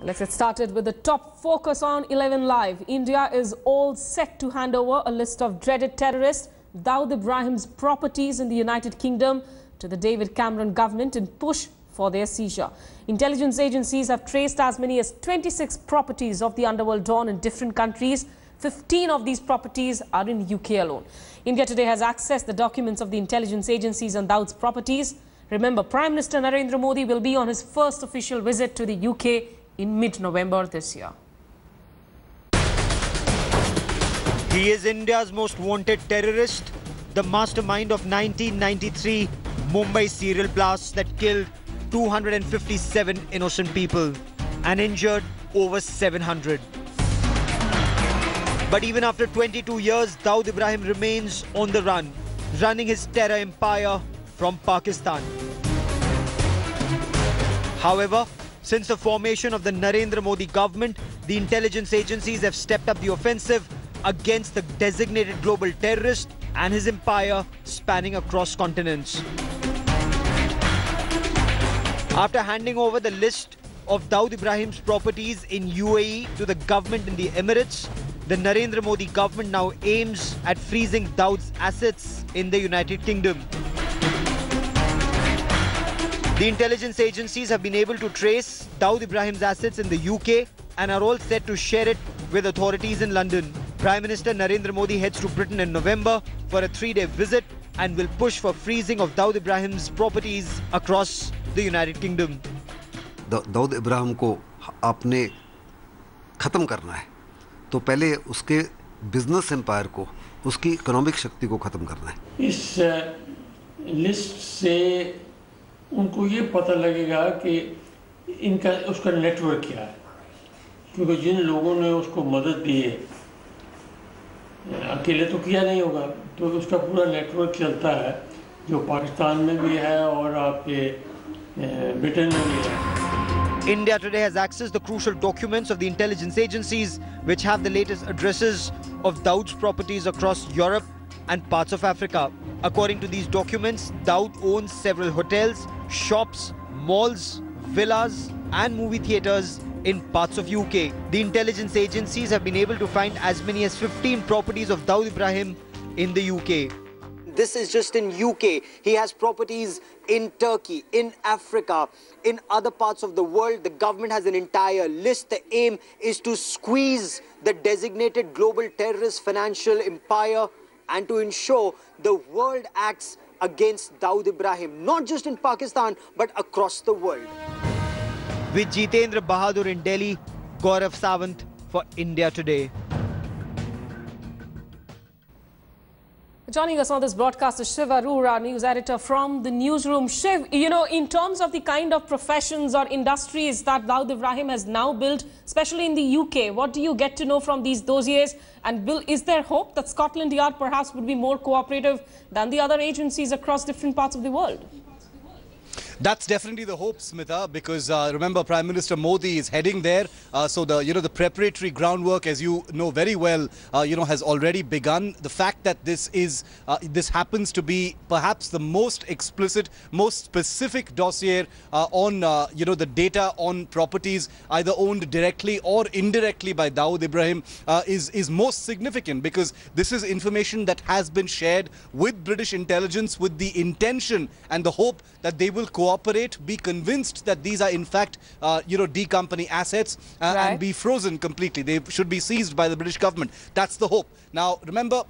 Let's get started with the top focus on 11 Live. India is all set to hand over a list of dreaded terrorists, Dawood Ibrahim's properties in the United Kingdom, to the David Cameron government in push for their seizure. Intelligence agencies have traced as many as 26 properties of the underworld Dawn in different countries. 15 of these properties are in UK alone. India today has accessed the documents of the intelligence agencies on Dawood's properties. Remember, Prime Minister Narendra Modi will be on his first official visit to the UK in mid-November this year. He is India's most wanted terrorist, the mastermind of 1993 Mumbai serial blasts that killed 257 innocent people and injured over 700. But even after 22 years, Dawood Ibrahim remains on the run, running his terror empire from Pakistan. However, since the formation of the Narendra Modi government, the intelligence agencies have stepped up the offensive against the designated global terrorist and his empire spanning across continents. After handing over the list of Dawood Ibrahim's properties in UAE to the government in the Emirates, the Narendra Modi government now aims at freezing Dawood's assets in the United Kingdom. The intelligence agencies have been able to trace Dawood Ibrahim's assets in the UK and are all set to share it with authorities in London. Prime Minister Narendra Modi heads to Britain in November for a 3-day visit and will push for freezing of Dawood Ibrahim's properties across the United Kingdom. Dawood Ibrahim को आपने ख़त्म करना है तो पहले उसके business empire को, उसकी इकोनॉमिक शक्ति को ख़त्म करना है। इस लिस्ट से उनको ये पता लगेगा कि इनका उसका नेटवर्क क्या है, क्योंकि जिन लोगों ने उसको मदद दी है अकेले तो किया नहीं होगा, तो उसका पूरा नेटवर्क चलता है जो पाकिस्तान में भी है और आपके ब्रिटेन में भी है। India today has accessed the crucial documents of the intelligence agencies which have the latest addresses of Dawood's properties across Europe and parts of Africa. According to these documents, Dawood owns several hotels, shops, malls, villas and movie theatres in parts of UK. The intelligence agencies have been able to find as many as 15 properties of Dawood Ibrahim in the UK. This is just in UK. He has properties in Turkey, in Africa, in other parts of the world. The government has an entire list. The aim is to squeeze the designated global terrorist financial empire and to ensure the world acts against Dawood Ibrahim, not just in Pakistan, but across the world. With Jitendra Bahadur in Delhi, Gaurav Sawant for India Today. Joining us on this broadcast is Shiv Arora, news editor from the newsroom. Shiv, you know, in terms of the kind of professions or industries that Dawood Ibrahim has now built, especially in the UK, what do you get to know from these dossiers? And is there hope that Scotland Yard perhaps would be more cooperative than the other agencies across different parts of the world? That's definitely the hope, Smitha, because remember, Prime Minister Modi is heading there. So the preparatory groundwork, as you know very well, has already begun. The fact that this happens to be perhaps the most explicit, most specific dossier on the data on properties either owned directly or indirectly by Dawood Ibrahim is most significant, because this is information that has been shared with British intelligence with the intention and the hope that they will cooperate, be convinced that these are in fact, D company assets and be frozen completely. They should be seized by the British government. That's the hope. Now, remember,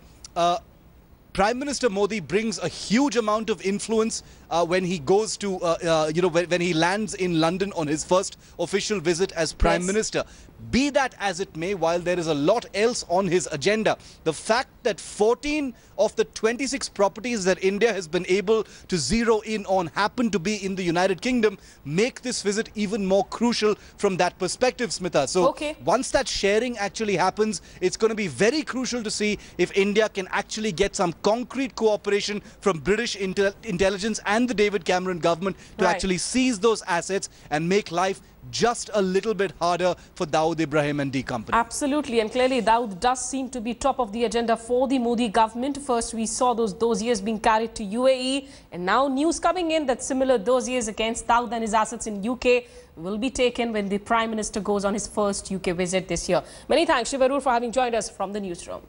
Prime Minister Modi brings a huge amount of influence when he goes to, when he lands in London on his first official visit as Prime Minister. Be that as it may, while there is a lot else on his agenda, the fact that 14 of the 26 properties that India has been able to zero in on happen to be in the United Kingdom make this visit even more crucial from that perspective, Smitha. So once that sharing actually happens, it's going to be very crucial to see if India can actually get some concrete cooperation from British intelligence and the David Cameron government to actually seize those assets and make life just a little bit harder for Dawood Ibrahim and D Company. Absolutely, and clearly Dawood does seem to be top of the agenda for the Modi government. First we saw those dossiers being carried to UAE, and now news coming in that similar dossiers against Dawood and his assets in UK will be taken when the Prime Minister goes on his first UK visit this year. Many thanks, Shivarur, for having joined us from the newsroom.